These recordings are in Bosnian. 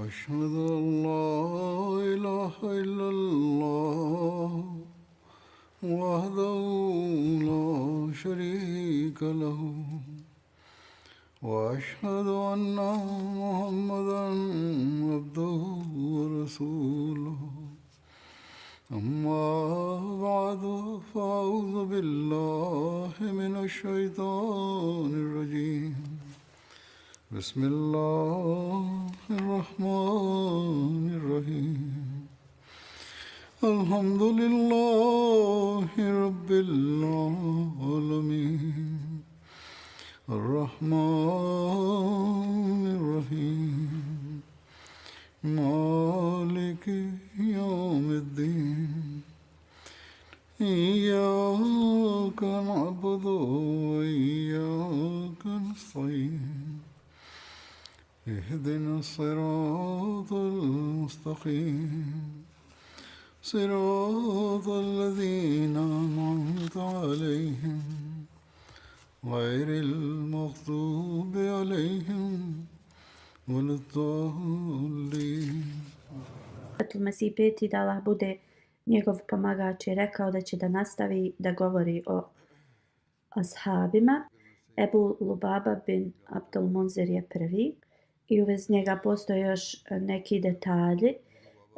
أشهد أن لا إله إلا الله وحده لا شريك له وأشهد أن محمدا عبده ورسوله أما بعد فأعوذ بالله من الشيطان الرجيم بسم الله الرحمن الرحيم الحمد لله رب العالمين الرحمن الرحيم مالك يوم الدين إياك نعبد وإياك نستعين اهدنا الصراط المستقيم صراط الذين أنعمت عليهم غير المغضوب عليهم ولا الضالين. Mesih peti da Allah bude njegov pomagač je rekao da će da nastavi da govori o ashabima. Ebu Lubaba bin Abdul Munzir je prvi i u vezi njega postoje još neki detalji.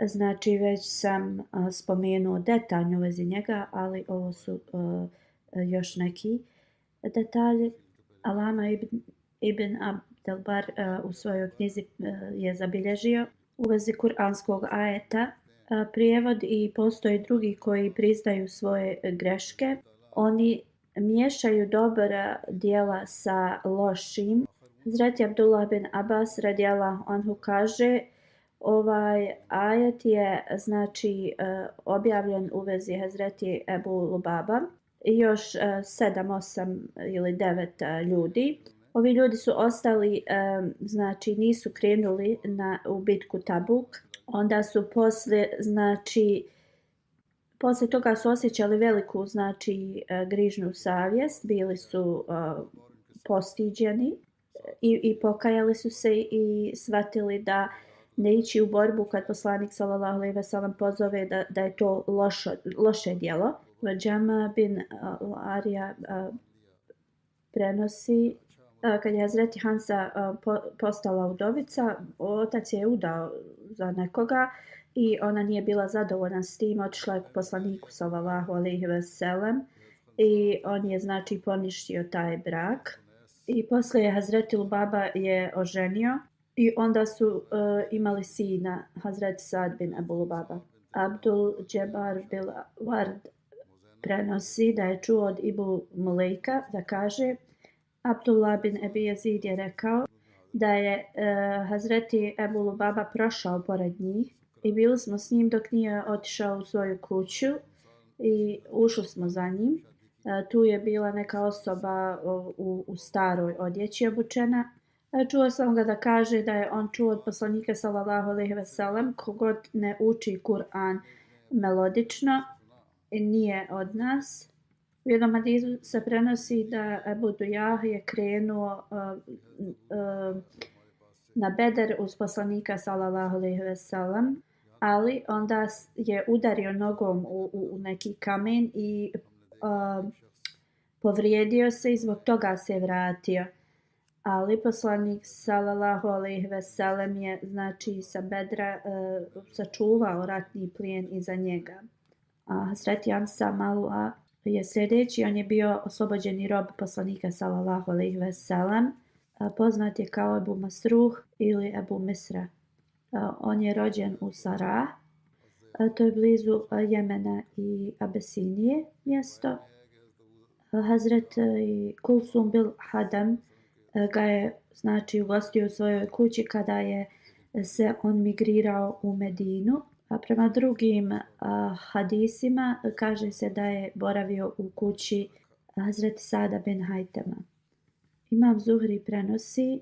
Znači već sam spomenuo detaljno u vezi njega, ali ovo su još neki detalji. Alama ibn Abdelbar u svojoj knjizi je zabilježio u vezi kuranskog ajeta prijevod i postoje drugi koji priznaju svoje greške. Oni miješaju dobra djela sa lošim. Hazreti Abdullah bin Abbas radijallahu anhu kaže ovaj ajet je znači objavljen u vezi Hazreti Ebu Lubaba i još 7, 8 ili 9 ljudi. Ovi ljudi su ostali, znači nisu krenuli u bitku Tabuk. Onda su poslije toga su osjećali veliku znači grižnju savjest, bili su postiđeni i pokajali su se i shvatili da ne ići u borbu kad poslanik sallallahu alejhi ve sellem pozove da je to loše djelo. Džama bin Arija prenosi kad je Hazreti Hansa postala udovica, otac je udao za nekoga i ona nije bila zadovoljna s tim, otišla je k poslaniku sallallahu alejhi ve sellem i on je znači poništio taj brak. I poslije Hazreti Lubaba je oženio i onda su imali sina Hazreti Sad bin Abu Lubaba. Abdul Džebar bil Ward prenosi da je čuo od Ibu Mulejka da kaže Abdullah bin Ebi Yazid je rekao da je Hazreti Ebu Lubaba prošao pored njih i bili smo s njim dok nije otišao u svoju kuću i ušli smo za njim. Tu je bila neka osoba u staroj odjeći obučena. Čuo sam ga da kaže da je on čuo od poslanika sallallahu alejhi ve sellem kogod ne uči Kur'an melodično nije od nas. U jednom hadisu se prenosi da Ebu Dujah je krenuo na Beder uz poslanika sallallahu alejhi ve sellem, ali onda je udario nogom u neki kamen i povrijedio se i zbog toga se vratio. Ali poslanik sallallahu alejhi ve sellem je znači sa Bedra sačuvao ratni plijen iza njega. Hazreti Ansa Malua je sljedeći, on je bio oslobođeni rob poslanika sallallahu alejhi ve sellem, poznat je kao Ebu Masruh ili Ebu Misra. On je rođen u Sarah, to je blizu Jemena i Abesinije mjesto. Hazret Kulsum bil Hadam ga je znači ugostio u svojoj kući kada je se on migrirao u Medinu. A prema drugim hadisima kaže se da je boravio u kući Hazreti Sada bin Hajtema. Imam Zuhri prenosi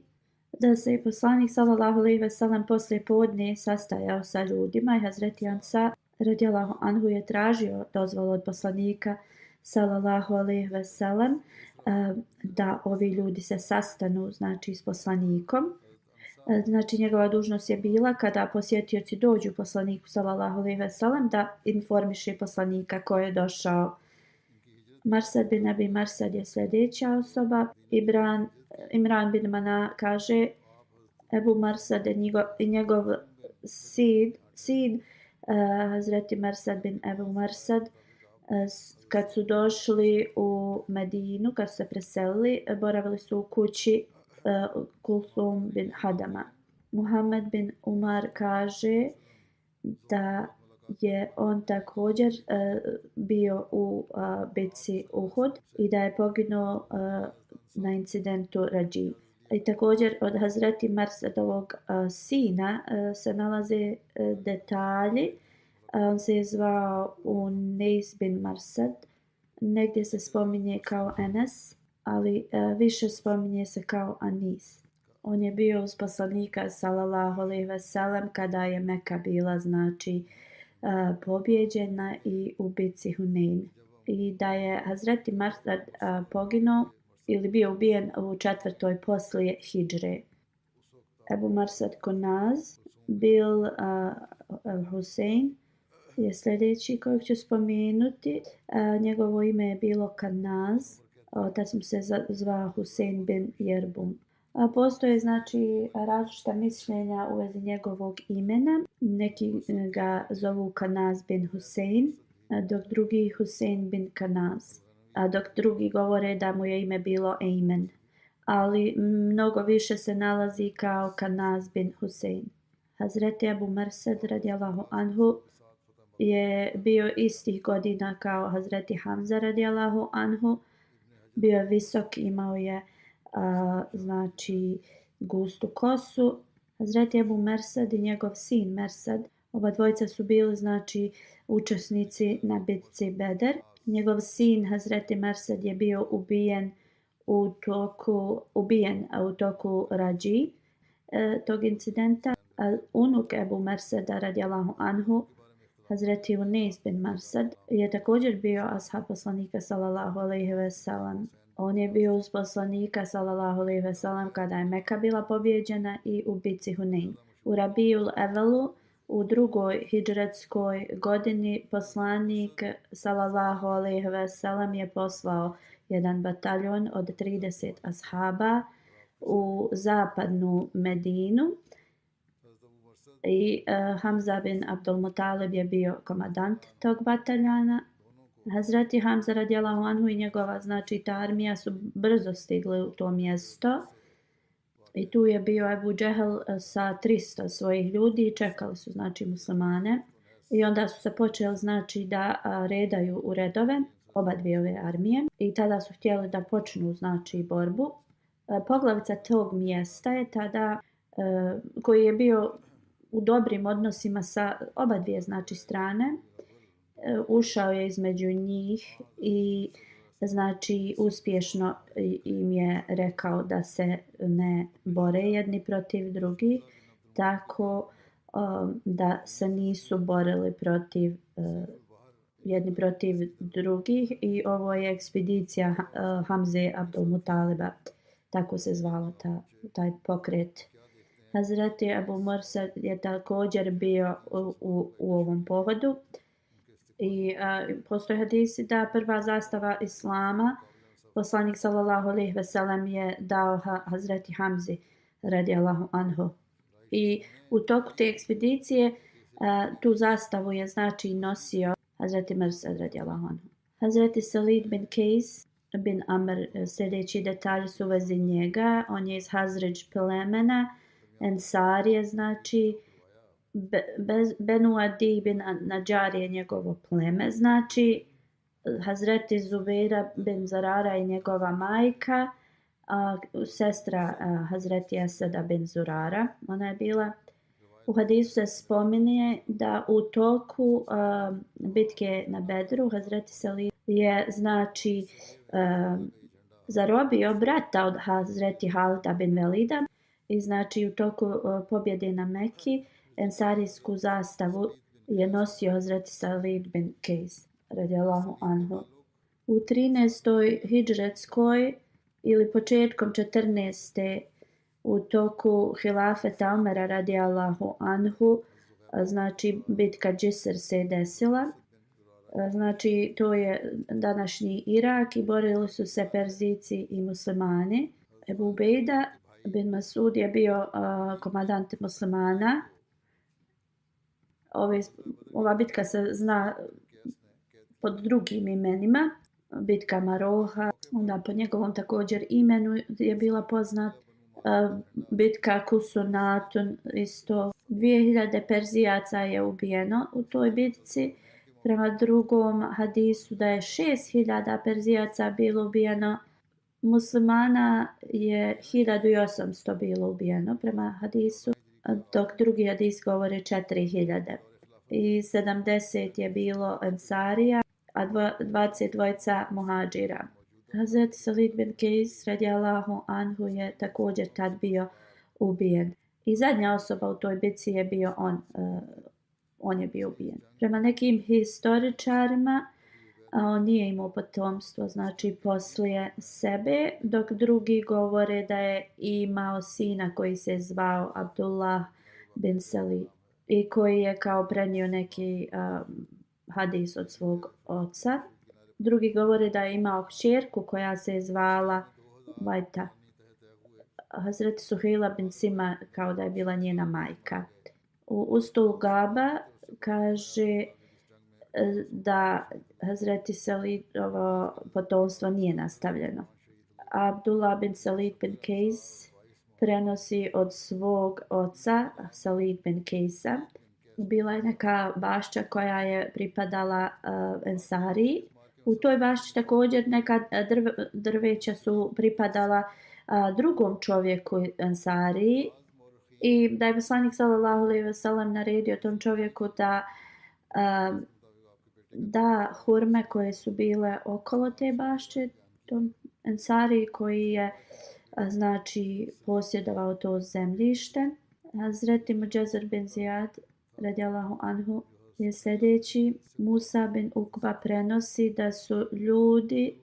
da se je poslanik sallallahu alejhi ve sellem poslije podne sastajao sa ljudima i Hazreti Ansa radijallahu anhu je tražio dozvolu od poslanika sallallahu alejhi ve sellem da ovi ljudi se sastanu znači s poslanikom. Znači njegova dužnost je bila kada posjetioci dođu poslaniku sallallahu alejhi ve sellem da informiše poslanika ko je došao. Marsad bin Abi Marsad je sljedeća osoba. Imran bin Mana kaže Ebu Marsad i njegov sin Hazreti Marsad bin Ebu Marsad kad su došli u Medinu, kad su se preselili, boravili su u kući Kulthum bin Hadama. Muhammed bin Umar kaže da je on također bio u bitci Uhud i da je poginuo na incidentu Rađi. I također od Hazreti Marsadovog sina se nalaze detalji. On se je zvao Unais bin Marsad. Negdje se spominje kao Enes, ali više spominje se kao Anis. On je bio uz poslanika sallallahu alejhi ve sellem kada je Meka bila znači pobjeđena i u bitci Hunein. I da je Hazreti Marsad poginuo ili bio ubijen u 4. poslije hidžre. Ebu Marsad Konaz bil Husein je sljedeći kojeg ću spomenuti. Njegovo ime je bilo Kanaz. Otac mu se zvao Husein bin Jerbun. Postoje znači različita mišljenja u vezi njegovog imena. Neki ga zovu Kanaz bin Husein, dok drugi Husein bin Kanaz. Dok drugi govore da mu je ime bilo Ejmen. Ali mnogo više se nalazi kao Kanaz bin Husein. Hazreti Abu Marsad radijallahu anhu je bio istih godina kao Hazreti Hamza radijallahu anhu. Bio je visok, imao je znači gustu kosu. Hazreti Abu Marsad i njegov sin Marsad, oba dvojica su bili znači učesnici na bitci Bedr. Njegov sin Hazreti Marsad je bio ubijen u toku Rađi tog incidenta. Unuk Ebu Marsada radijallahu anhu, Hazreti Unais bin Marsad, je također bio ashab poslanika sallallahu alejhi ve sellem. On je bio uz poslanika sallallahu alejhi ve sellem kada je Meka bila pobjeđena i u bitci Hunein. U Rabiul Evelu u 2. hidžretskoj godini poslanik sallallahu alejhi ve sellem je poslao jedan bataljon od 30 ashaba u zapadnu Medinu i Hamza bin Abdul Mutalib je bio komandant tog bataljana. Hazreti Hamza radijallahu anhu i njegova znači ta armija su brzo stigli u to mjesto i tu je bio Ebu Džehel sa 300 svojih ljudi i čekali su znači muslimane i onda su se počeli znači da redaju u redove oba dvije ove armije i tada su htjeli da počnu znači borbu. Poglavica tog mjesta je tada koji je bio u dobrim odnosima sa oba dvije znači strane, ušao je između njih i znači uspješno im je rekao da se ne bore jedni protiv drugih, tako da se nisu borili protiv jedni protiv drugih i ovo je ekspedicija Hamze Abdul Mutaliba, tako se zvala taj pokret. Hazreti Abu Marsad je također bio u ovom povodu i postoje hadisi da prva zastava Islama poslanik sallallahu alejhi ve sellem je dao Hazreti Hamzi radijallahu anhu. I u toku te ekspedicije tu zastavu je znači nosio Hazreti Marsad radijallahu anhu. Hazreti Salid bin Kejs bin Amr, sljedeći detalji su u vezi njega. On je iz Hazređ plemena, Ensarije, znači Benu Adi bin Nadžar je njegovo pleme, znači Hazreti Zubeira bin Zarara i njegova majka, sestra Hazreti Eseda bin Zurara, ona je bila. U hadisu se spominje da u toku bitke na Bedru Hazreti Salid je znači zarobio brata od Hazreti Halida bin Velida i znači u toku pobjede na Meki ensarijsku zastavu je nosio Hazreti Salid bin Kejs radijallahu anhu. U 13. hidžretskoj ili početkom 14. u toku hilafeta Omera radijallahu anhu, znači bitka Džisr se desila. Znači to je današnji Irak i borili su se Perzijci i muslimani. Ebu Ubejda bin Masud je bio komandant muslimana. Ova bitka se zna pod drugim imenima. Bitka Maroha, onda po njegovom također imenu je bila poznat. Bitka Kusurnatun, isto 2000 Perzijaca je ubijeno u toj bitci. Prema drugom hadisu da je 6000 Perzijaca bilo ubijeno, muslimana je 1800 bilo ubijeno prema hadisu, dok drugi hadis govori 4000. I 70 je bilo Ensarija, a 22 muhadžira. Hazret Salid bin Kejs radijallahu anhu je također tad bio ubijen. I zadnja osoba u toj bitci je bio on je bio ubijen. Prema nekim historičarima on nije imao potomstvo, znači poslije sebe, dok drugi govore da je imao sina koji se zvao Abdullah bin Salid i koji je kao prenio neki hadis od svog oca. Drugi govore da je imao kćerku koja se zvala Vajta. Hazret Suhila bin Sima kao da je bila njena majka. U Ustul Gaba kaže da Hazreti Salidovo potomstvo nije nastavljeno. Abdullah bin Salid bin Kejs prenosi od svog oca Salid bin Kejsa. Bila je neka bašća koja je pripadala Ensariji. U toj bašći također neka drveća su pripadala drugom čovjeku Ensariji i da je poslanik sallallahu alejhi ve sellem naredio tom čovjeku da hurme koje su bile okolo te bašće tom Ensariji koji je znači posjedovao to zemljište. Hazreti Muđezer bin Zijad radijallahu anhu je sljedeći. Musa bin Ukba prenosi da su ljudi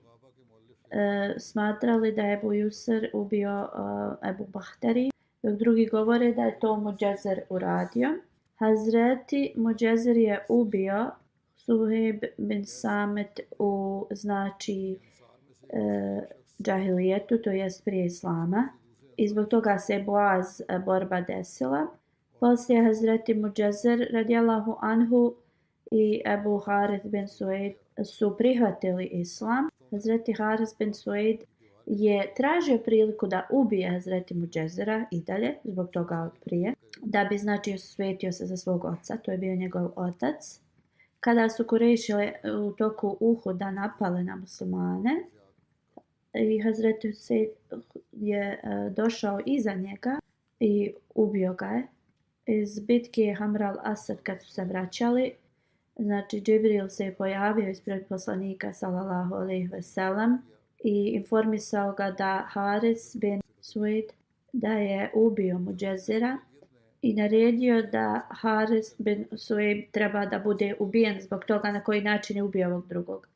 smatrali da je Ebu Jusr ubio Ebu Bahtari, dok drugi govore da je to Muđezer uradio. Hazreti Muđezer je ubio Suhejb bin Samet u znači džahilijetu, to jest prije islama. I zbog toga se Boaz borba desila. Poslije Hazreti Muđezer radijallahu anhu i Ebu Harith bin Sueid su prihvatili islam. Hazreti Harith bin Sueid je tražio priliku da ubije Hazreti Muđezera i dalje, zbog toga od prije, da bi znači osvetio se za svog oca, to je bio njegov otac. Kada su Kurejšile u toku Uhuda napale na muslimane i Hazreti Husein je došao iza njega i ubio ga je. Iz bitke Hamra al-Asad kad su se vraćali, znači Džibril se je pojavio ispred poslanika sallallahu alejhi ve sellem i informisao ga da Haris bin Sueid da je ubio Muđezira i naredio da Haris bin Sueid treba da bude ubijen zbog toga na koji način je ubio ovog drugog,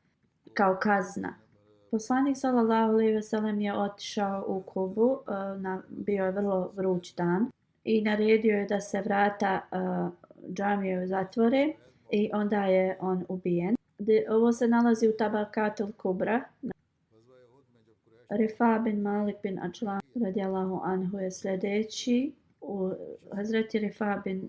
kao kazna. Poslanik sallallahu alejhi ve sellem je otišao u Kubu, bio je vrlo vruć dan i naredio je da se vrata džamije zatvore i onda je on ubijen. Ovo se nalazi u Tabakat al-Kubra. Rifa bin Malik bin Ajlan radijallahu anhu je sljedeći. Hazreti Rifa bin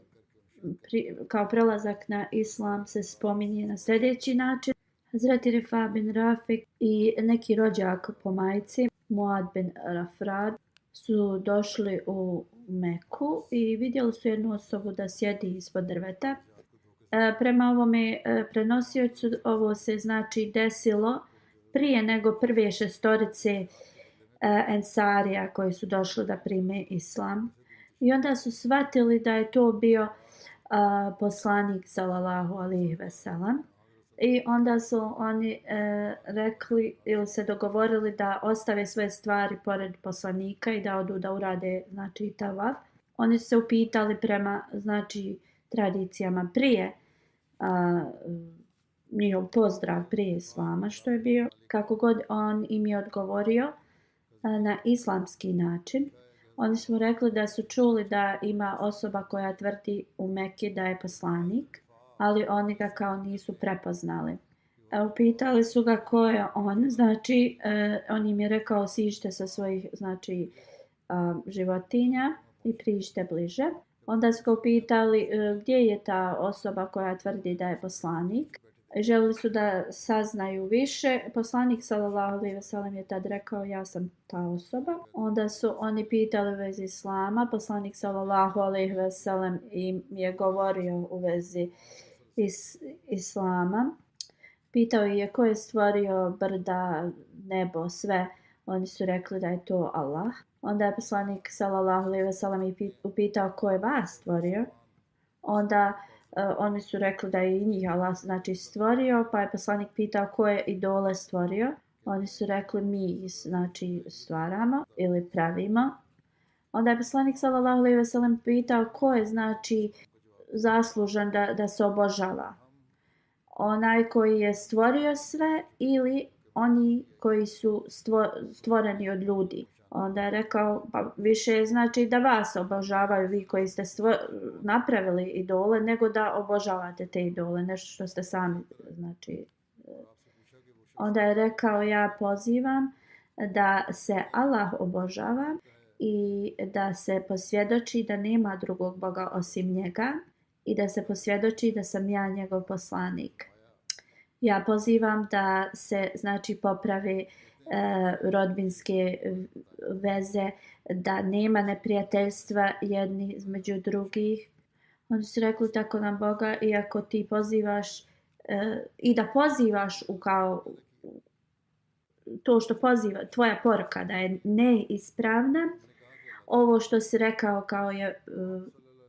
kao prelazak na islam se spominje na sljedeći način. Hazreti Rifa bin Rafik i neki rođak po majci, Muad bin Rafrad, su došli u Meku i vidjeli su jednu osobu da sjedi ispod drveta. Prema ovome prenosiocu ovo se znači desilo prije nego prve šestorice Ensarija koji su došli da prime islam. I onda su shvatili da je to bio poslanik sallallahu alejhi ve sellem. I onda su oni rekli ili se dogovorili da ostave svoje stvari pored poslanika i da odu da urade znači tavaf. Oni su se upitali prema znači tradicijama prije njihov pozdrav prije islama što je bio. Kako god on im je odgovorio na islamski način. Oni su mu rekli da su čuli da ima osoba koja tvrdi u Meki da je poslanik, ali oni ga kao nisu prepoznali. Upitali su ga ko je on, znači on im je rekao siđite sa svojih znači, životinja i priđite bliže. Onda su ga upitali gdje je ta osoba koja tvrdi da je poslanik. Želili su da saznaju više. Poslanik sallallahu alejhi ve sellem je tad rekao ja sam ta osoba. Onda su oni pitali u vezi islama. Poslanik sallallahu alejhi ve sellem im je govorio u vezi islama. Pitao je ko je stvorio brda, nebo, sve. Oni su rekli da je to Allah. Onda je poslanik sallallahu alejhi ve sellem upitao ko je vas stvorio. Onda oni su rekli da je i njih Allah znači stvorio, pa je poslanik pitao ko je idole stvorio. Oni su rekli mi znači stvaramo ili pravimo. Onda je poslanik sallallahu alejhi ve sellem pitao ko je znači zaslužan da se obožava. Onaj koji je stvorio sve ili oni koji su stvoreni od ljudi. Onda je rekao, pa više znači da vas obožavaju vi koji ste napravili idole, nego da obožavate te idole, nešto što ste sami, znači. Onda je rekao, ja pozivam da se Allah obožava i da se posvjedoči da nema drugog Boga osim njega i da se posvjedoči da sam ja njegov poslanik. Ja pozivam da se znači poprave rodbinske veze, da nema neprijateljstva jedni između drugih. Oni su rekli tako nam Boga, iako ti pozivaš i da pozivaš u kao to što poziva, tvoja poruka da je neispravna, ovo što si rekao kao je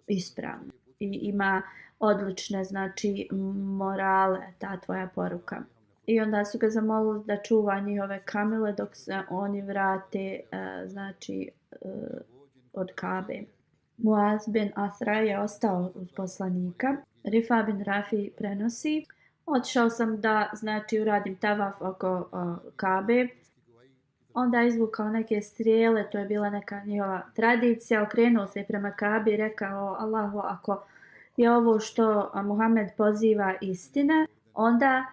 ispravno i ima odlične znači morale ta tvoja poruka. I onda su ga zamolili da čuva njihove kamile dok se oni vrate znači od Kabe. Muaz bin Athra je ostao uz poslanika. Rifa bin Rafi prenosi. Otišao sam da znači uradim tavaf oko Kabe. Onda je izvukao neke strijele, to je bila neka njihova tradicija. Okrenuo se prema Kabi i rekao Allahu ako je ovo što Muhammed poziva istina, onda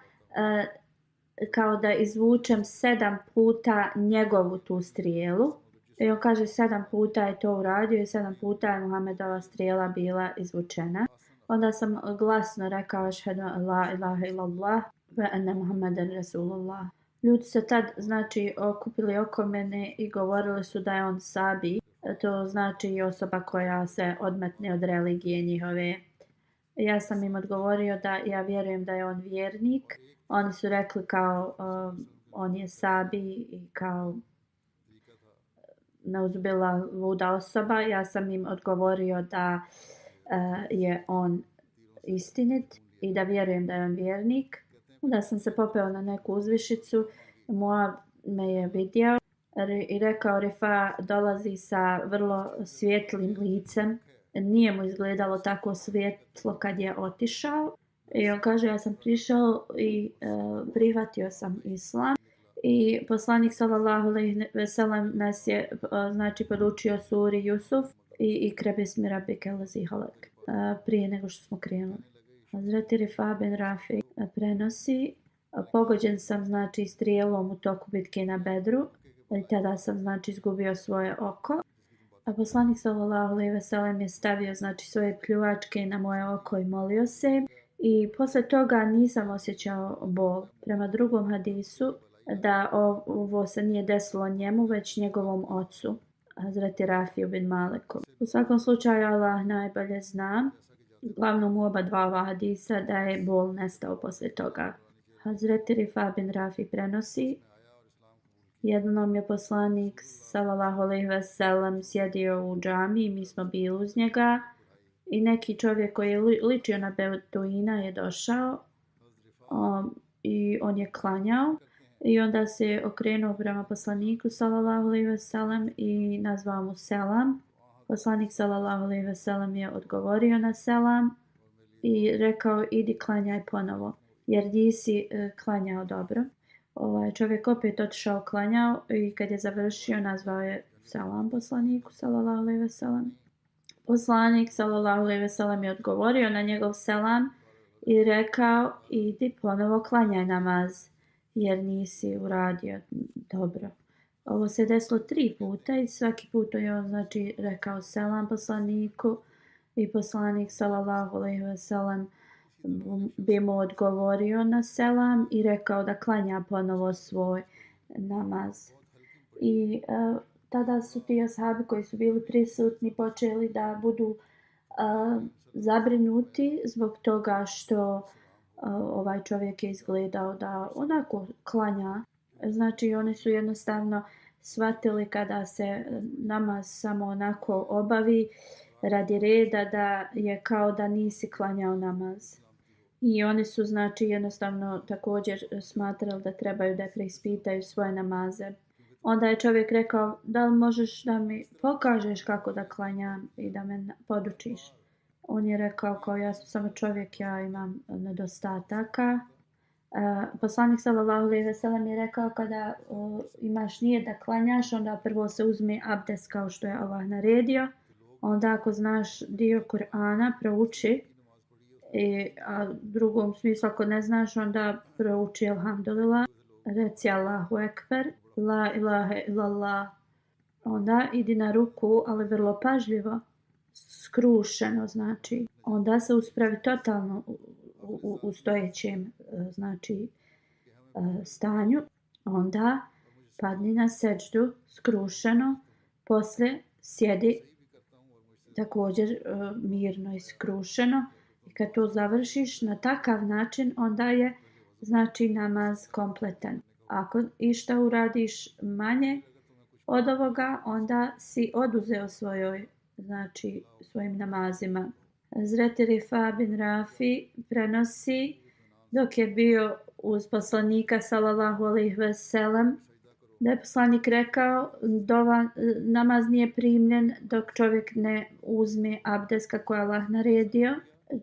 kao da izvučem 7 puta njegovu tu strijelu. I on kaže 7 puta je to uradio i 7 puta je Muhammedova strijela bila izvučena. Onda sam glasno rekao ašhedu la ilaha illallah ve enne Muhammeden Rasulullah. Ljudi se tad znači okupili oko mene i govorili su da je on sabi. To znači osoba koja se odmetne od religije njihove. Ja sam im odgovorio da ja vjerujem da je on vjernik. Oni su rekli kao on je sabi i kao neuzbila luda osoba. Ja sam im odgovorio da je on istinit i da vjerujem da je on vjernik. Onda sam se popeo na neku uzvišicu. Muad me je vidio i rekao Rifa dolazi sa vrlo svjetlim licem. Nije mu izgledalo tako svjetlo kad je otišao. I on kaže ja sam prišao i prihvatio sam islam. I poslanik sallallahu alejhi ve sellem nas je znači podučio suri Jusuf i ikra bismi rabbike lezi halak prije nego što smo krenuli. Hazreti Rifa bin Rafi prenosi pogođen sam znači strijelom u toku bitke na Bedru. I tada sam znači izgubio svoje oko. A poslanik sallallahu alejhi ve sellem je stavio znači svoje pljuvačke na moje oko i molio se. I posle toga nisam osjećao bol. Prema drugom hadisu da ovo se nije desilo njemu, već njegovom ocu, Hazreti Rafiju bin Maliku. U svakom slučaju Allah najbolje zna, uglavnom u oba dva ova hadisa, da je bol nestao posle toga. Hazreti Rifa bin Rafi prenosi, jednom je poslanik sallallahu alejhi ve sellem sjedio u džamiji, mi smo bili uz njega i neki čovjek koji je ličio na Beduina je došao i on je klanjao. I onda se okrenuo prema poslaniku sallallahu alejhi ve sellem i nazvao mu selam. Poslanik sallallahu alejhi ve sellem je odgovorio na selam i rekao idi klanjaj ponovo jer nisi klanjao dobro. Čovjek opet otišao klanjao i kad je završio nazvao je selam poslaniku sallallahu alejhi ve sellem. Poslanik sallallahu alejhi ve sellem je odgovorio na njegov selam i rekao: idi ponovo klanjaj namaz jer nisi uradio dobro. Ovo se desilo 3 puta i svaki put je on znači rekao selam poslaniku i poslanik sallallahu alejhi ve sellem bi mu odgovorio na selam i rekao da klanja ponovo svoj namaz. I tada su ti ashabi koji su bili prisutni počeli da budu zabrinuti zbog toga što ovaj čovjek je izgledao da onako klanja. Znači oni su jednostavno shvatili kada se namaz samo onako obavi radi reda da je kao da nisi klanjao namaz. I oni su znači jednostavno također smatrali da trebaju da preispitaju svoje namaze. Onda je čovjek rekao: da li možeš da mi pokažeš kako da klanjam i da me podučiš? On je rekao kao ja sam samo čovjek, ja imam nedostataka. Poslanik sallallahu alejhi ve sellem je rekao kada imaš nijet da klanjaš, onda prvo se uzme abdest kao što je Allah naredio. Onda ako znaš dio Kur'ana prouči. A drugom smislu ako ne znaš onda prouči alhamdulillah, reci Allahu ekber, la ilaha illallah. Onda idi na ruku, ali vrlo pažljivo, skrušeno znači. Onda se uspravi totalno u stojećem znači stanju. Onda padni na seđdu skrušeno, poslije sjedi također mirno i skrušeno. I kad to završiš na takav način, onda je znači namaz kompletan. Ako išta uradiš manje od ovoga, onda si oduzeo svojim namazima. Hazreti Rifa bin Rafi prenosi dok je bio uz poslanika sallallahu alejhi ve sellem da je poslanik rekao: namaz nije primljen dok čovjek ne uzme abdest kako je Allah naredio.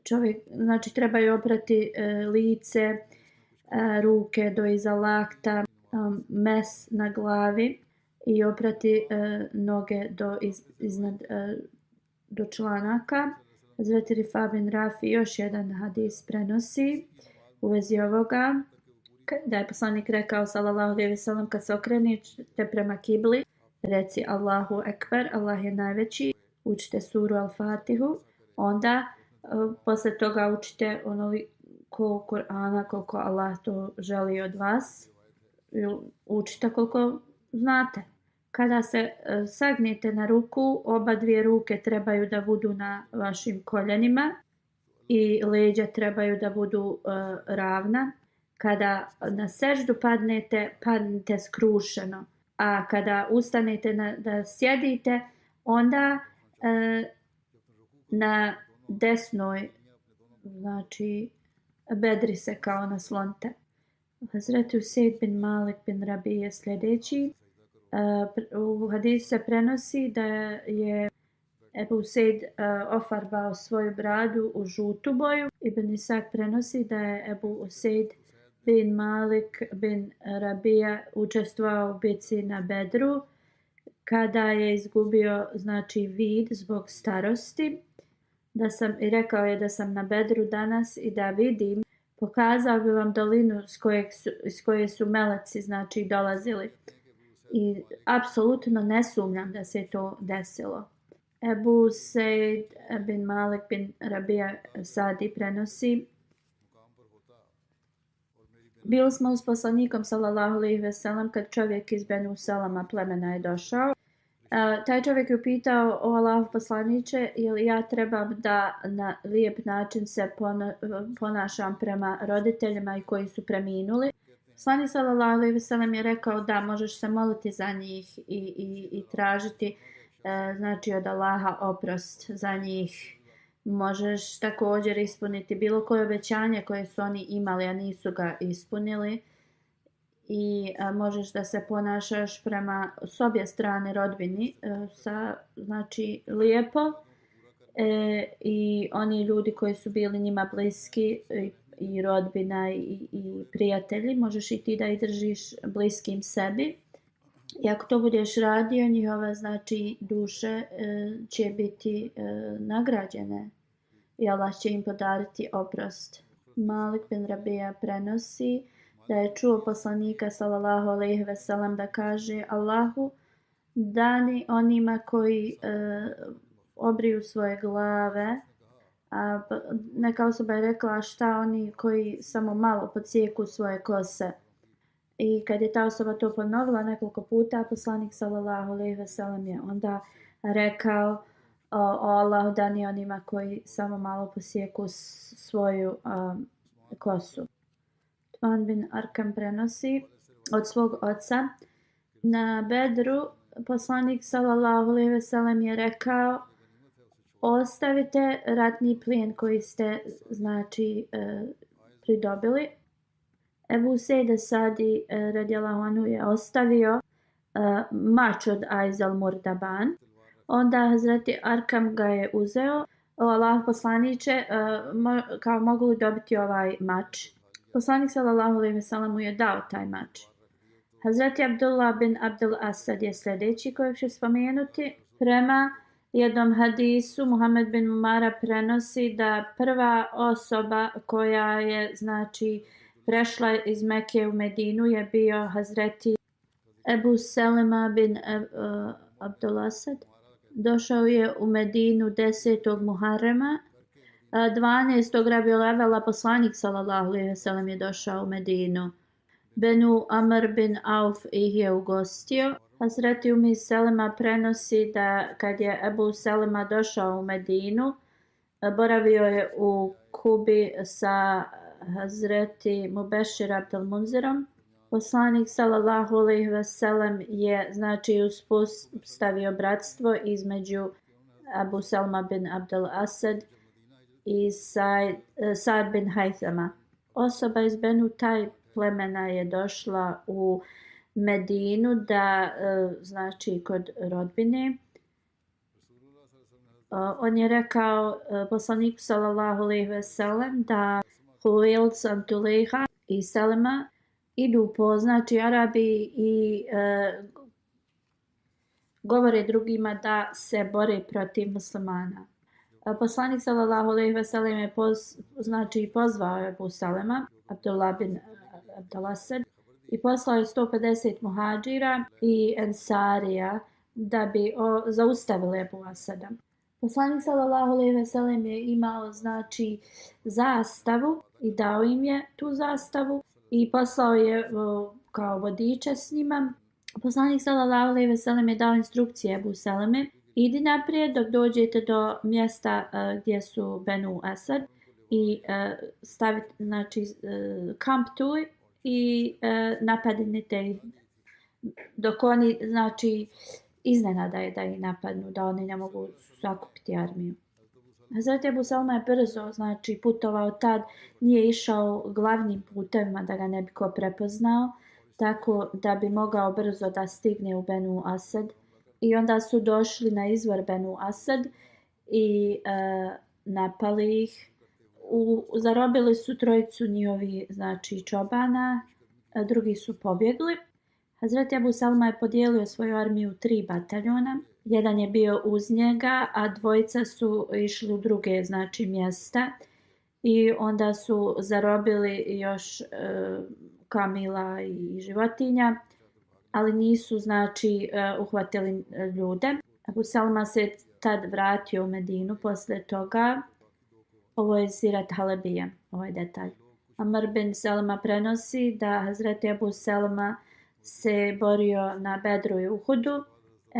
Čovjek znači trebaju oprati lice, ruke do iza lakta, mes na glavi i oprati noge do članaka. Hazreti Rifa bin Rafi još jedan hadis prenosi u vezi ovoga da je poslanik rekao sallallahu alejhi ve sellem: kad se okrenete prema kibli reci Allahu ekber, Allah je najveći, učite suru Al-Fatihu, onda posle toga učite onoliko Kur'ana koliko Allah to želi od vas. Učite koliko znate. Kada se sagnete na ruku, oba dvije ruke trebaju da budu na vašim koljenima i leđa trebaju da budu ravna. Kada na seždu padnete skrušeno. A kada ustanete da sjedite, onda na desnoj, znači bedri se kao naslonite. Hazreti Usejd bin Malik bin Rabi je sljedeći. U hadisu se prenosi da je Ebu Usejd ofarbao svoju bradu u žutu boju. Ibn Isak prenosi da je Ebu Usejd bin Malik bin Rabija učestvovao u bici na Bedru kada je izgubio znači vid zbog starosti. Rekao je da sam na Bedru danas i da vidim, pokazao bi vam dolinu iz koje su meleci znači dolazili. I apsolutno ne sumnjam da se to desilo. Ebu Sejd bin Malik bin Rabija Sadi prenosi: bili smo s poslanikom sallallahu alejhi ve sellem kad čovjek iz Benu Selama plemena je došao. Taj čovjek je upitao: o Allahov poslaniče, jel ja trebam da na lijep način se ponašam prema roditeljima i koji su preminuli? Poslanik sallallahu alejhi ve sellem je rekao: da, možeš se moliti za njih i tražiti znači od Allaha oprost za njih. Možeš također ispuniti bilo koje obećanje koje su oni imali, a nisu ga ispunili. I možeš da se ponašaš prema s obje strane rodbini znači lijepo. I oni ljudi koji su bili njima bliski i rodbina i prijatelji, možeš i ti da ih držiš bliskim sebi. I ako to budeš radio, njihove znači duše će biti nagrađene i Allah će im podariti oprost. Malik bin Rabija prenosi da je čuo poslanika sallallahu alejhi ve sellem da kaže: Allahu, dani onima koji obriju svoje glave. A neka osoba je rekla: šta oni koji samo malo podsijeku svoje kose? I kad je ta osoba to ponovila nekoliko puta, poslanik sallallahu alejhi ve sellem je onda rekao: o Allah, dani onima koji samo malo posjeku svoju kosu. Tman bin Arkam prenosi od svog oca: na Bedru poslanik sallallahu alejhi ve sellem je rekao: ostavite ratni plijen koji ste znači pridobili. Ebu Sejde Sadi radijallahu anhu je ostavio mač od Aiz al-Murdaban. Onda Hazreti Arkam ga je uzeo. Allah poslaniče, kao mogu li dobiti ovaj mač? Poslanik sallallahu alejhi ve sellem mu je dao taj mač. Hazreti Abdullah bin Abdul Asad je sljedeći kojeg ću spomenuti. Prema jednom hadisu Muhammed bin Umara prenosi da prva osoba koja je znači prešla iz Mekke u Medinu je bio Hazreti Ebu Selema bin Abdul Asad. Došao je u Medinu 10. Muharrema. 12. Rabiul Evela poslanik sallallahu alejhi ve sellem je došao u Medinu. Benu Amr bin Auf ih je ugostio. Hazreti Umi Selema prenosi da kad je Ebu Selema došao u Medinu, boravio je u Kubi sa Hazreti Mubešir Abdel Munzirom. Poslanik sallallahu alejhi ve sellem je znači uspostavio bratstvo između Abu Selma bin Abdel Asad i Sa'd bin Haythama. Osoba iz Benu Taj plemena je došla u Medinu da znači kod rodbine. On je rekao poslaniku sallallahu alejhi ve sellem da Huwail sam Tulejha i Selema idu po znači Arabi i govore drugima da se bore protiv muslimana. Poslanik sallallahu alejhi ve sellem je znači pozvao Ebu Selema, Abdullah bin Abdul Asad, i poslao je 150 muhadžira i ensarija da bi zaustavili Ebu Asada. Poslanik sallallahu alejhi ve sellem je imao znači zastavu i dao im je tu zastavu i poslao je kao vodiča s njima. Poslanik sallallahu alejhi ve sellem je dao instrukcije Ebu Seleme: idi naprijed dok dođete do mjesta gdje su Benu Asad i stavite znači kamp tu i napadnite ih dok oni znači iznenada je da ih napadnu, da oni ne mogu sakupiti armiju. Hazreti Ebu Selma je brzo znači putovao tad, nije išao glavnim putevima da ga ne bi ko prepoznao, tako da bi mogao brzo da stigne u Benu Asad. I onda su došli na izvor Benu Asad i napali ih. Zarobili su trojicu njihovi znači čobana, drugi su pobjegli. Hazreti Ebu Selma je podijelio svoju armiju u 3 bataljona. Jedan je bio uz njega, a dvojica su išli u druge znači mjesta i onda su zarobili još kamila i životinja, ali nisu znači uhvatili ljude. Ebu Selma se tad vratio u Medinu poslije toga. Ovo je Sirat Halebija, ovaj detalj. Amr bin Selma prenosi da Hazreti Ebu Selma se borio na Bedru i Uhudu.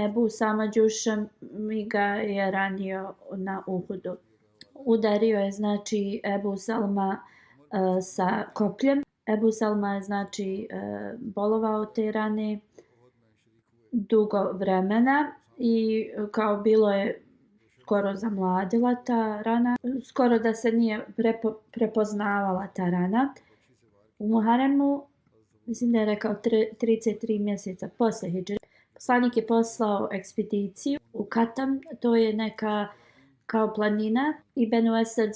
Ebu Sama Džušam mi ga je ranio na Uhudu. Udario je znači Ebu Selma sa kopljem. Ebu Selma je znači bolovao te rane dugo vremena i kao bilo je skoro zamladila ta rana, skoro da se nije prepoznavala ta rana. U Muharremu, mislim da je rekao 33 mjeseca posle hidžre, poslanik je poslao ekspediciju u Katam, to je neka kao planina, i Benu Esad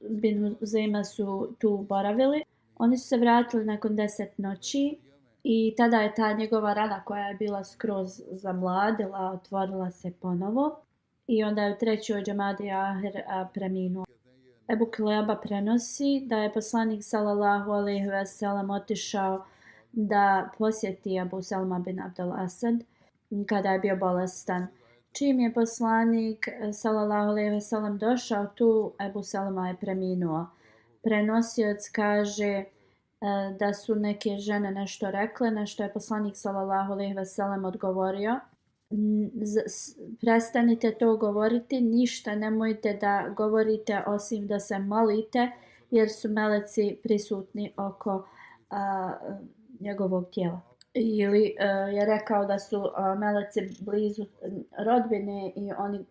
bin Uzema su tu boravili. Oni su se vratili nakon 10 noći I tada je ta njegova rana koja je bila skroz zamladila, otvorila se ponovo. I onda je u trećoj džemadi Ahir preminuo. Ebu Kilaba prenosi da je poslanik sallallahu alejhi ve sellem otišao da posjeti Abu Salma bin Abdul Asad kada je bio bolestan. Čim je poslanik sallallahu alejhi ve sellem došao tu, Abu Salma je preminuo. Prenosioc kaže da su neke žene nešto rekle, na što je poslanik sallallahu alejhi ve sellem odgovorio: prestanite to govoriti, ništa nemojte da govorite osim da se molite, jer su meleci prisutni oko njegovog tijela. Ili je rekao da su meleci blizu rodbine i oni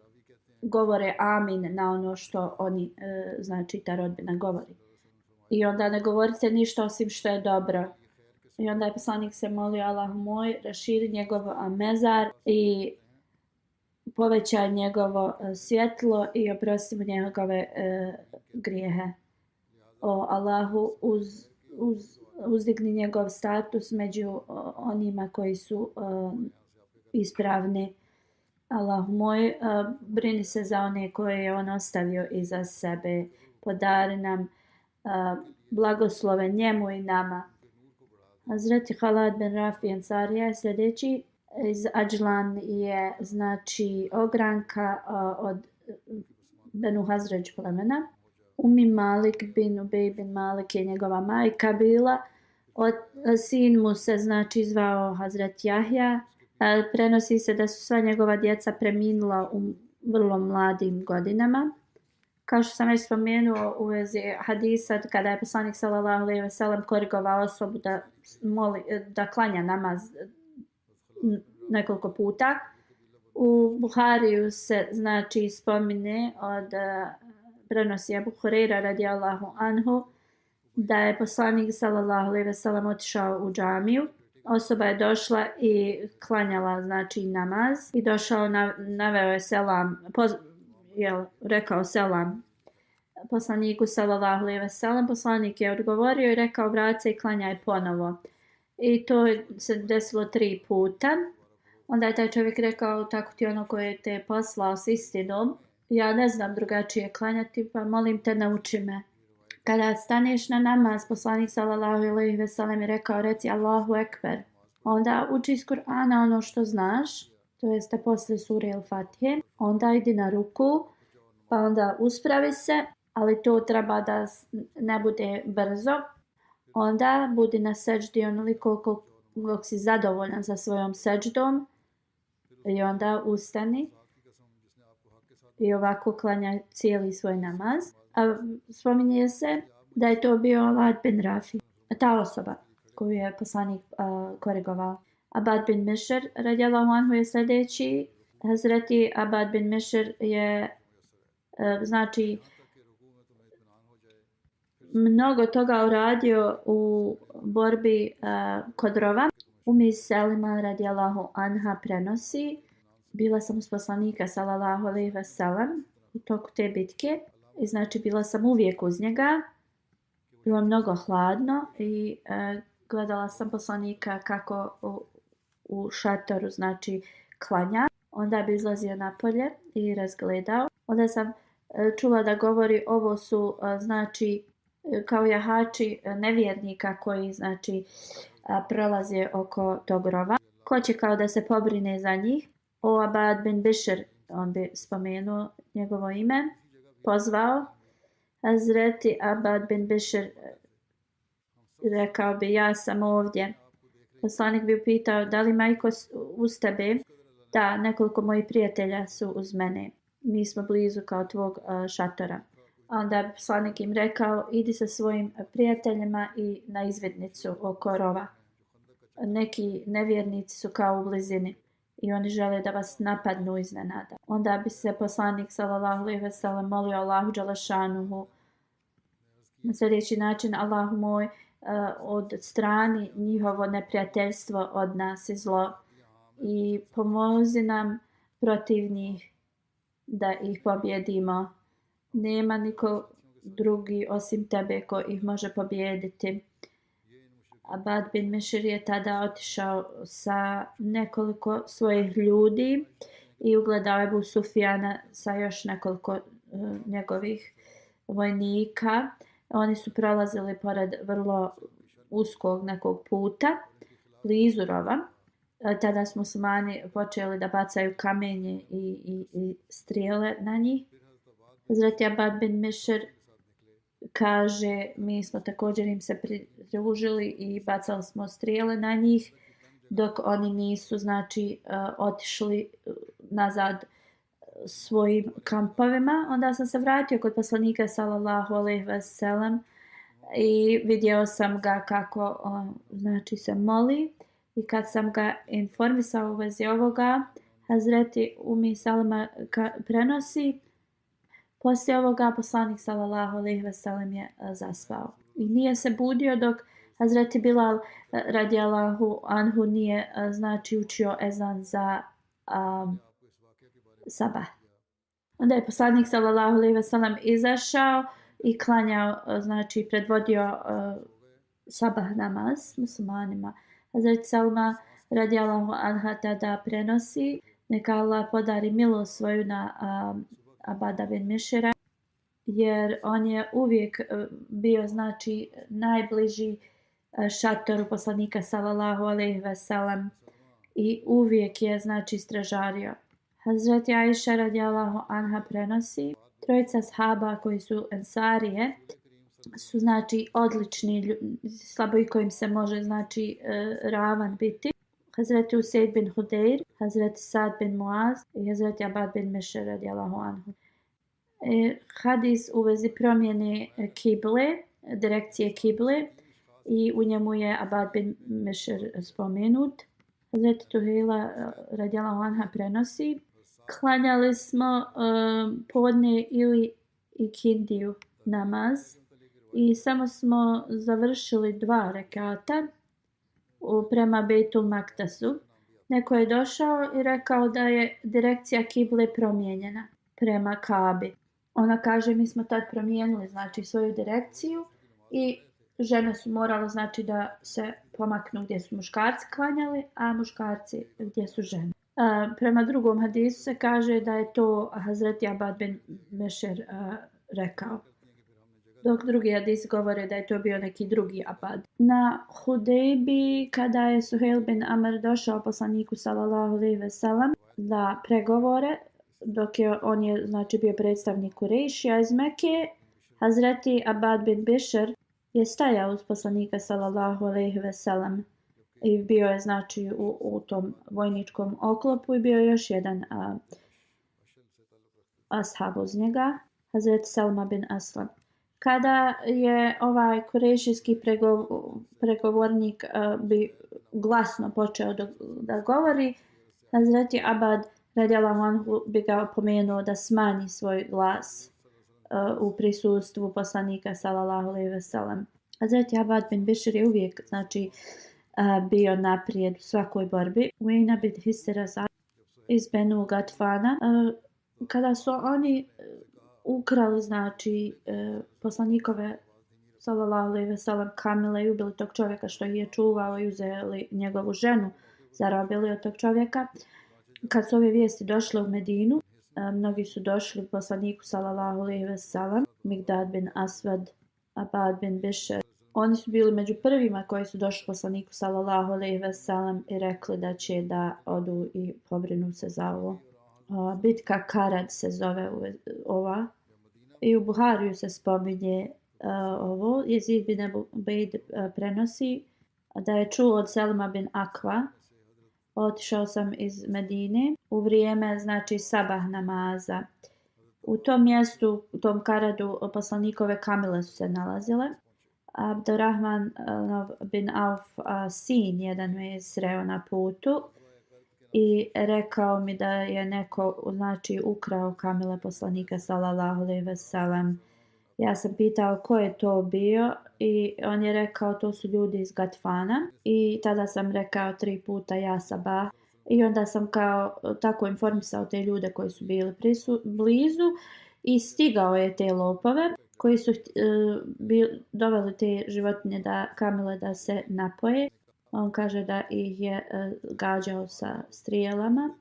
govore amin na ono što oni, znači ta rodbina govori. I onda ne govorite ništa osim što je dobro. I onda je poslanik se molio: Allah moj, raširi njegov mezar i povećaj njegovo svjetlo i oprosti mu njegove grijehe. O Allahu, uzdigni njegov status među onima koji su ispravni. Allah moj, brini se za one koje je on ostavio iza sebe. Podari nam blagoslove njemu i nama. Hazreti Halad bin Rafi Ansarija je sljedeći. Iz Adžlan je znači ogranka od Benu Hazređ plemena. Umi Malik bin Ubej bin Malik je njegova majka bila. Sin mu se znači zvao Hazret Jahja. Prenosi se da su sva njegova djeca preminula u vrlo mladim godinama. Kao što sam već spomenuo u vezi hadisa, kada je poslanik sallallahu alejhi ve sellem korigovao osobu da klanja namaz nekoliko puta. U Buhariju se znači spomine od prenosi Abu Hurajra radijallahu anhu da je poslanik sallallahu alejhi ve sellem otišao u džamiju. Osoba je došla i klanjala znači namaz i došao, naveo je selam, rekao selam poslaniku sallallahu alejhi ve sellem. Poslanik je odgovorio i rekao: vrati se i klanjaj ponovo. I to se desilo 3 puta. Onda je taj čovjek rekao: tako ti ono koje te je poslao s istinom, ja ne znam drugačije klanjati, pa molim te nauči me. Kada staneš na namaz, poslanik sallallahu alejhi ve sellem je rekao: reci Allahu ekber. Onda uči iz Kur'ana ono što znaš, to jeste posle sure El-Fatihe. Onda idi na ruku, pa onda uspravi se, ali to treba da ne bude brzo. Onda budi na seđdi onoliko koliko si zadovoljan sa svojom seđdom i onda ustani i ovako klanja cijeli svoj namaz. A spominje se da je to bio Alad bin Rafi, ta osoba koju je poslanik korigovao. Abad bin Mišr radijallahu anhu je sljedeći. Hazreti Abad bin Mišr je znači mnogo toga uradio u borbi kod rova. Umi Selima radijallahu anha prenosi: bila sam uz poslanika sallallahu alejhi ve sellem u toku te bitke i znači bila sam uvijek uz njega. Bilo mnogo hladno i gledala sam poslanika kako u šatoru znači klanja. Onda bi izlazio napolje i razgledao. Onda sam čula da govori: ovo su znači kao jahači nevjernika koji znači prolaze oko tog rova. Ko će kao da se pobrine za njih? O Abad bin Bišr, on bi spomenuo njegovo ime, pozvao. Hazreti Abad bin Bišr rekao bi: ja sam ovdje. Poslanik bi upitao: da li ima iko uz tebe? Da, nekoliko mojih prijatelja su uz mene. Mi smo blizu kao tvog šatora. Onda bi poslanik im rekao: idi sa svojim prijateljima i na izvidnicu oko rova. Neki nevjernici su kao u blizini i oni žele da vas napadnu iznenada. Onda bi se poslanik sallallahu alejhi ve sellem molio Allahu dželešanuhu na sljedeći način: Allahu moj, od strani njihovo neprijateljstvo od nas i zlo i pomozi nam protiv njih da ih pobjedimo. Nema niko drugi osim tebe ko ih može pobijediti. Abad bin Mišir je tada otišao sa nekoliko svojih ljudi i ugledao Ebu Sufjana sa još nekoliko njegovih vojnika. Oni su prolazili pored vrlo uskog nekog puta, blizu rova. Tada su muslimani počeli da bacaju kamenje i strijele na njih. Hazreti Abad bin Mišir kaže, mi smo također im se pridružili i bacali smo strijele na njih dok oni nisu znači otišli nazad svojim kampovima. Onda sam se vratio kod poslanika sallallahu alejhi ve sellem i vidio sam ga kako znači se moli i kad sam ga informisao u vezi ovoga, Hazreti Umi Salama prenosi, poslije ovoga poslanik sallallahu alejhi ve sellem je zaspao i nije se budio dok Hazreti Bilal radijallahu anhu nije znači učio ezan za sabah. Onda je poslanik sallallahu alejhi ve sellem izašao i klanjao, znači predvodio sabah namaz muslimanima. Hazreti Salma radijallahu anha tada prenosi, neka Allah podari milost svoju na Abada bin Mišira, jer on je uvijek bio znači najbliži šatoru poslanika sallallahu alejhi ve sellem i uvijek je znači stražario. Hazreti Aisha radijallahu anha prenosi, trojica shaba koji su ensarije su znači odlični, slabo i kojim se može znači ravan biti. Hazreti Usaid bin Hudejr, Hazreti Sad bin Muaz i Hazreti Abad bin Mišir radijallahu anhu. Hadis u vezi promjene kible, direkcije kible, i u njemu je Abad bin Mišir spomenut. Hazreti Tuhejla radijallahu anha prenosi, klanjali smo podne ili ikindiju namaz i samo smo završili 2 rekata prema Bejtul Maktasu. Neko je došao i rekao da je direkcija kible promijenjena prema Kabi. Ona kaže, mi smo tad promijenili znači svoju direkciju i žene su morale znači da se pomaknu gdje su muškarci klanjali, a muškarci gdje su žene. Prema drugom hadisu se kaže da je to Hazreti Abad bin Mišir rekao. Dok drugi hadis govore da je to bio neki drugi Abad. Na Hudejbi, kada je Suhejl bin Amr došao poslaniku sallallahu alejhi ve sellem da pregovore, dok on je znači bio predstavnik Kurejšija iz Mekke, Hazreti Abad bin Mišir je stajao uz poslanika sallallahu alejhi ve sellem i bio je znači u tom vojničkom oklopu i bio je još jedan ashab uz njega, Hazreti Salma bin Aslam. Kada je ovaj kurejšijski pregovornik bi glasno počeo da govori, Hazreti Abad radijallahu anhu bi ga opomenuo da smanji svoj glas u prisustvu poslanika sallallahu alejhi ve sellem. Hazreti Abad bin Mišir je uvijek znači bio naprijed u svakoj borbi. Uejna bin Hisra iz Benu Gatfana, kada su oni ukrali znači poslanikove sallallahu alejhi ve sellem kamile i ubili tog čovjeka što ih je čuvao i uzeli njegovu ženu, zarobili od tog čovjeka. Kad su ove vijesti došle u Medinu, mnogi su došli poslaniku sallallahu alejhi ve sellem, Migdad bin Aswad, Abad bin Mišir. Oni su bili među prvima koji su došli poslaniku sallallahu alejhi ve sellem i rekli da će da odu i pobrinu se za ovo. Bitka Karad se zove ova i u Buhariju se spominje ovo. Jezid bin Ebu Bejd prenosi da je čuo od Selma bin Akva, otišao sam iz Medine u vrijeme znači sabah namaza. U tom mjestu, u tom Karadu, poslanikove kamile su se nalazile. Abdurrahman bin Auf sin jedan me je sreo na putu i rekao mi da je neko znači ukrao kamile poslanika sallallahu alejhi ve sellem. Ja sam pitao ko je to bio i on je rekao to su ljudi iz Gatfana i tada sam rekao 3 puta ja sabah i onda sam kao tako informisao te ljude koji su bili blizu i stigao je te lopove koji su doveli te životinje kamile da se napoje. On kaže da ih je gađao sa strijelama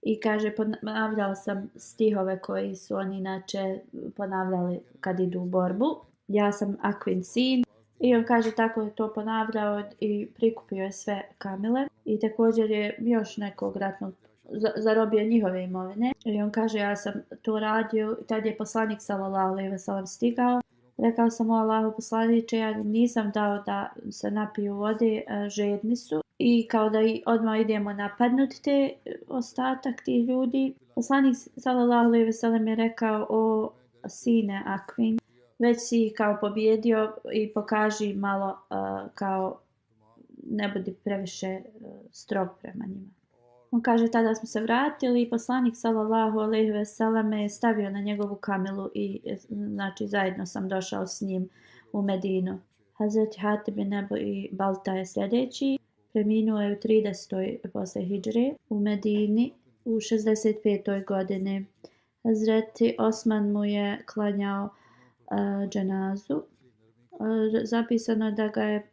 i kaže ponavljao sam stihove koji su oni inače ponavljali kad idu u borbu. Ja sam Akvin sin. I on kaže tako je to ponavljao i prikupio je sve kamile i također je još nekog ratnog zarobio njihove imovine. I on kaže ja sam to radio i tad je poslanik sallallahu alejhi ve sellem stigao. Rekao sam o Allahu poslaniče, ja nisam dao da se napiju vode, žedni su. I kao da odmah idemo napadnuti te ostatak tih ljudi. Poslanik sallallahu alejhi ve sellem je rekao o sine Akvin, već si kao pobjedio i pokaži malo kao ne budi previše strog prema njima. On kaže tada smo se vratili i poslanik sallallahu alejhi ve sellem je stavio na njegovu kamilu i znači zajedno sam došao s njim u Medinu. Hazreti Hatib bin Abi Balta je sljedeći. Preminuo je u 30. posle hidžre u Medini u 65. godine. Hazreti Osman mu je klanjao dženazu. Zapisano da ga je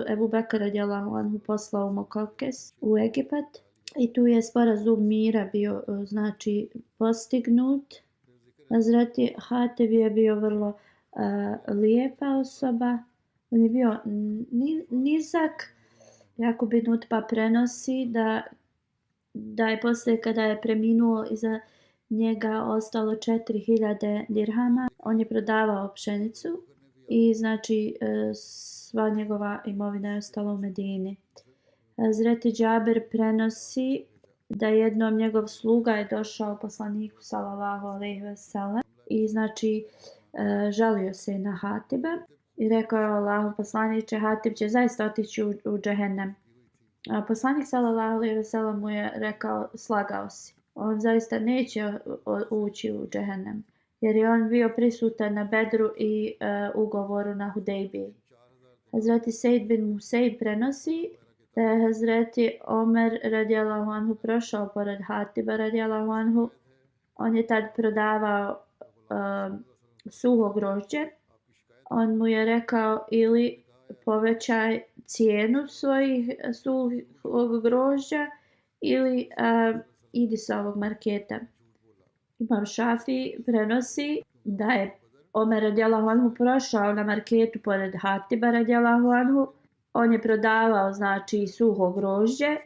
Ebu Bekr radijallahu anhu poslao u Mokokes u Egipat i tu je sporazum mira bio znači postignut. Hazreti Hatib je bio vrlo lijepa osoba. On je bio nizak. Jakub bin Utba prenosi da je poslije kada je preminuo iza njega ostalo 4000 dirhama. On je prodavao pšenicu i znači sva njegova imovina je ostala u Medini. Hazreti Džaber prenosi da jednom njegov sluga je došao poslaniku sallallahu alejhi ve sellem i znači žalio se na Hatiba i rekao je Allahu poslaniče, Hatib će zaista otići u džehennem. A poslanik sallallahu alejhi ve sellem mu je rekao, slagao si. On zaista neće ući u džehennem jer je on bio prisutan na Bedru i ugovoru na Hudejbiji. Hazreti Sejd bin Museib prenosi da je Hazreti Omer radijallahu anhu prošao pored Hatiba radijallahu anhu. On je tad prodavao suho grožđe. On mu je rekao ili povećaj cijenu svojih suhog grožđa ili idi sa ovog marketa. Imam Šafi prenosi da je Omer radijallahu anhu prošao na marketu pored Hatiba radijallahu anhu. On je prodavao znači suho grožđe.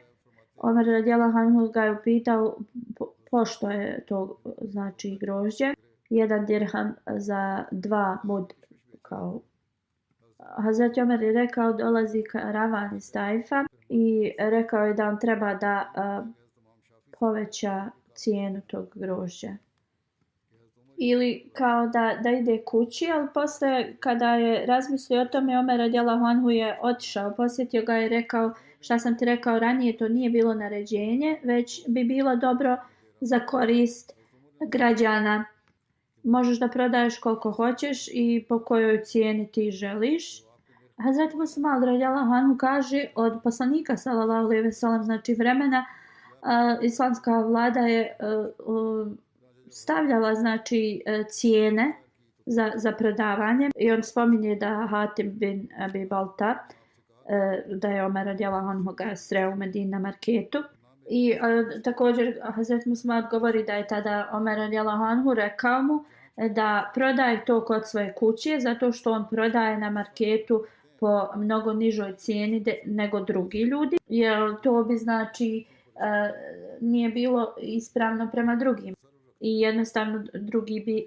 Omer radijallahu anhu ga je upitao pošto je to znači grožđe. 1 dirham za 2 mud kao. Hazreti Omer je rekao dolazi karavan iz Tajfa i rekao je da on treba da poveća cijenu tog grožđa. Ili kao da ide kući, ali posle kada je razmislio o tome, Omer radijallahu anhu je otišao, posjetio ga i rekao šta sam ti rekao ranije, to nije bilo naređenje, već bi bilo dobro za korist građana. Možeš da prodaješ koliko hoćeš i po kojoj cijeni ti želiš. Hazreti Mus'ab radijallahu anhu kaže od poslanika sallallahu alejhi ve sellem znači vremena islamska vlada je stavljala znači cijene za prodavanje i on spominje da Hatib bin Abi Balta da je Omer radijallahu anhu ga sreo u Medini na marketu i također Hazret Mus'ab govori da je tada Omer radijallahu anhu rekao mu da prodaje to kod svoje kuće zato što on prodaje na marketu po mnogo nižoj cijeni nego drugi ljudi jer to bi znači nije bilo ispravno prema drugim. I jednostavno drugi bi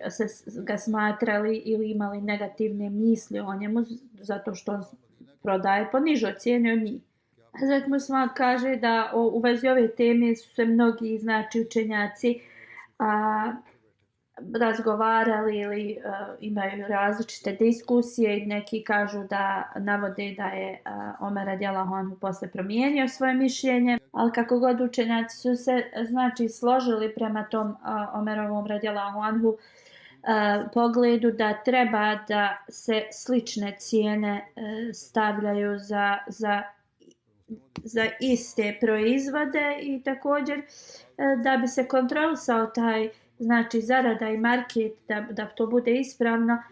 ga smatrali ili imali negativne misli o njemu zato što on prodaje po nižoj cijeni od njih. Hazret Mus'ab kaže da u vezi ove teme su se mnogi znači učenjaci razgovarali ili imaju različite diskusije i neki kažu da navode da je Omer radijallahu anhu posle promijenio svoje mišljenje, ali kako god učenjaci su se znači složili prema tom Omerovom radijallahu anhu pogledu da treba da se slične cijene stavljaju za iste proizvode i također da bi se kontrolisao taj znači zarada i market da to bude ispravno,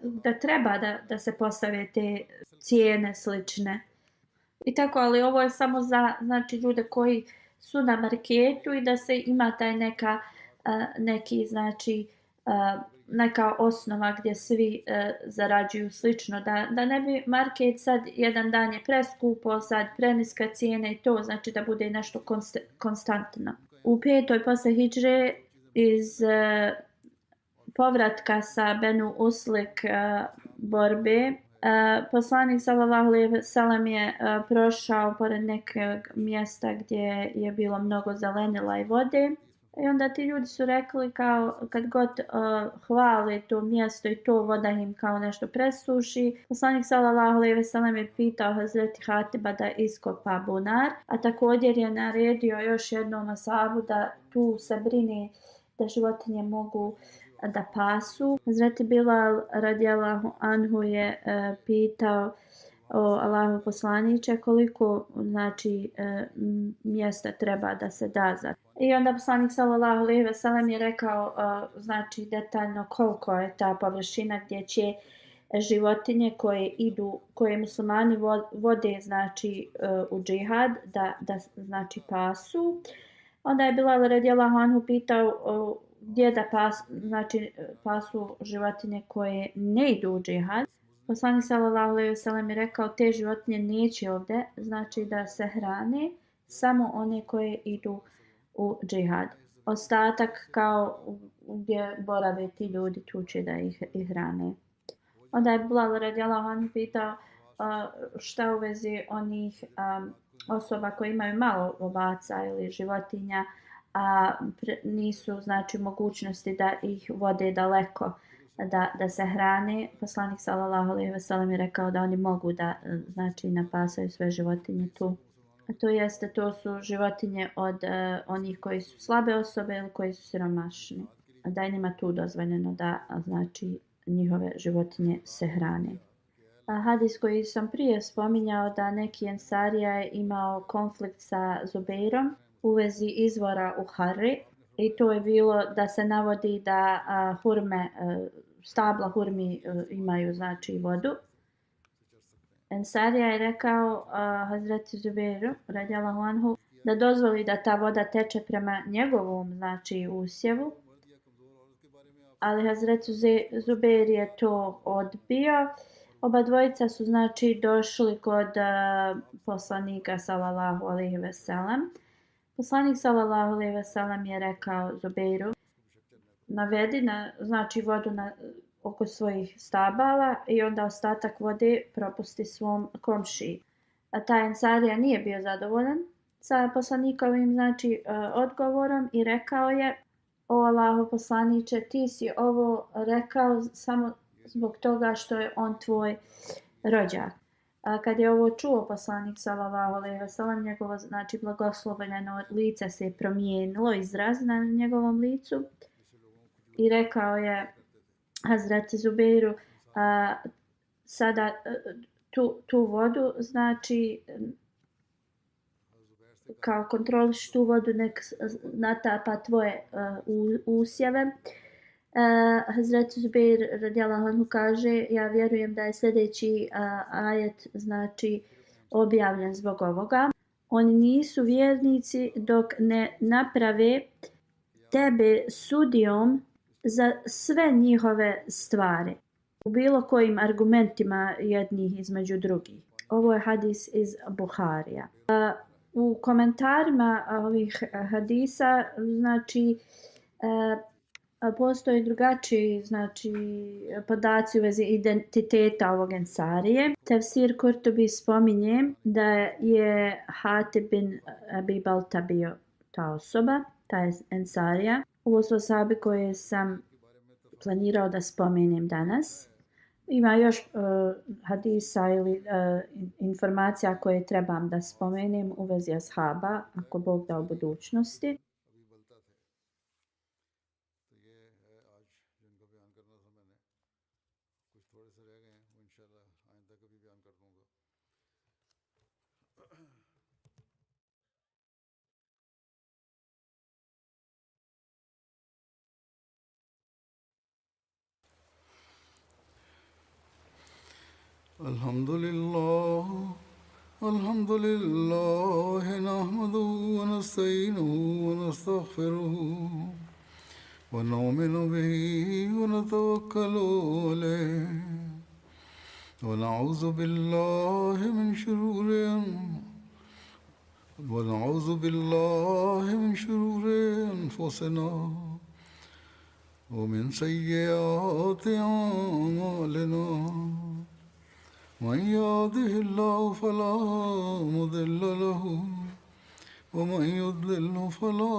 da treba da se postave te cijene slične. I tako, ali ovo je samo za znači ljude koji su na marketu i da se ima taj neki znači neka osnova gdje svi zarađuju slično, da ne bi market sad jedan dan je preskupo, sad preniska cijena i to znači da bude nešto konstantno. U 5. posle hidžre iz povratka sa Benu Uslik borbe, poslanik sallallahu alejhi ve sellem je prošao pored nekog mjesta gdje je bilo mnogo zelenila i vode. I onda ti ljudi su rekli kao kad god hvale to mjesto i to voda im kao nešto presuši. Poslanik sallallahu alejhi ve sellem je pitao Hazreti Hatiba da iskopa bunar, a također je naredio još jednom ashabu da tu se brine da životinje mogu da pasu. Hazreti Bilal radijallahu anhu je pitao o Allahu poslaniče koliko znači mjesta treba da se da za. I onda poslanik sallallahu alejhi ve sellem je rekao znači detaljno koliko je ta površina gdje će životinje koje muslimani vode znači u džihad da znači pasu. Onda je Bilal radijallahu anhu pitao gdje da pasu životinje koje ne idu u džihad. Poslanik sallallahu alejhi ve sellem je rekao te životinje neće ovdje znači da se hrane, samo one koje idu u džihad. Ostatak kao gdje borave ti ljudi tu će da ih hrane. Onda je Bilal radijallahu anhu pitao šta u vezi onih osoba koje imaju malo ovaca ili životinja, a nisu znači mogućnosti da ih vode daleko da se hrane. Poslanik sallallahu alejhi ve sellem je rekao da oni mogu da znači napasaju sve životinje tu. To su životinje od onih koji su slabe osobe ili koji su siromašni. Da je njima tu dozvoljeno da znači njihove životinje se hrane. Hadis koji sam prije spominjao da neki ensarija je imao konflikt sa Zubeirom u vezi izvora u Harri i to je bilo da se navodi da stabla hurmi imaju znači vodu. Ensarija je rekao Hazreti Zubeiru radijallahu anhu da dozvoli da ta voda teče prema njegovom znači usjevu, ali Hazreti Zubeir je to odbio. Oba dvojica su znači došli kod poslanika sallallahu alejhi ve sellem. Poslanik sallallahu alejhi ve sellem je rekao Zubeiru navedi znači vodu oko svojih stabala i onda ostatak vode propusti svom komšiji. A taj ensarija nije bio zadovoljan sa poslanikovim znači odgovorom i rekao je o Allahu poslaniče ti si ovo rekao samo zbog toga što je on tvoj rođak. Kad je ovo čuo poslanik sallallahu alejhi ve sellem, njegovo znači blagoslovljeno lice se promijenilo, izraz na njegovom licu i rekao je Hazreti Zubeiru sada tu vodu znači kao kontroliš tu vodu nek natapa tvoje usjeve. Hazreti Zubeir radijallahu anhu kaže ja vjerujem da je sljedeći ajet znači objavljen zbog ovoga. Oni nisu vjernici dok ne naprave tebe sudijom za sve njihove stvari u bilo kojim argumentima jednih između drugih. Ovo je hadis iz Buharija. U komentarima ovih hadisa znači postoji drugačiji znači podaci u vezi identiteta ovog ensarije. Tefsir Kurtubi spominje da je Hatib bin Abi Balta bio ta osoba, ta ensarija. Ovo su ashabi koje sam planirao da spomenem danas. Ima još hadisa ili informacija koje trebam da spomenem u vezi ashaba, ako Bog da u budućnosti. الحمد لله الحمد لله نحمده ونستعينه ونستغفره ونؤمن به ونتوكل عليه ونعوذ بالله من شرور أنفسنا ومن سيئات أعمالنا من يهده الله فلا مضل له ومن يضلل فلا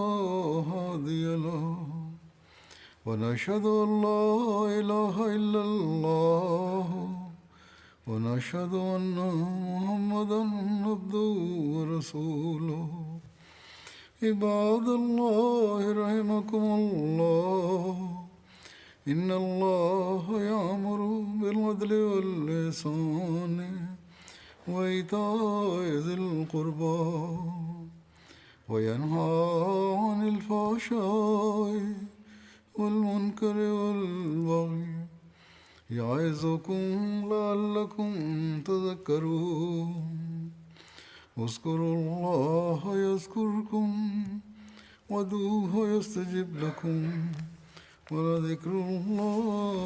هادي له ونشهد أن لا إله إلا الله ونشهد أن محمدا عبده ورسوله عباد الله رحمكم الله إن الله يأمر بالعدل والإحسان وإيتاء ذي القربى وينهى عن الفحشاء والمنكر والبغي يعظكم لعلكم تذكرون اذكروا الله يذكركم وادعوه يستجب لكم ولذكر الله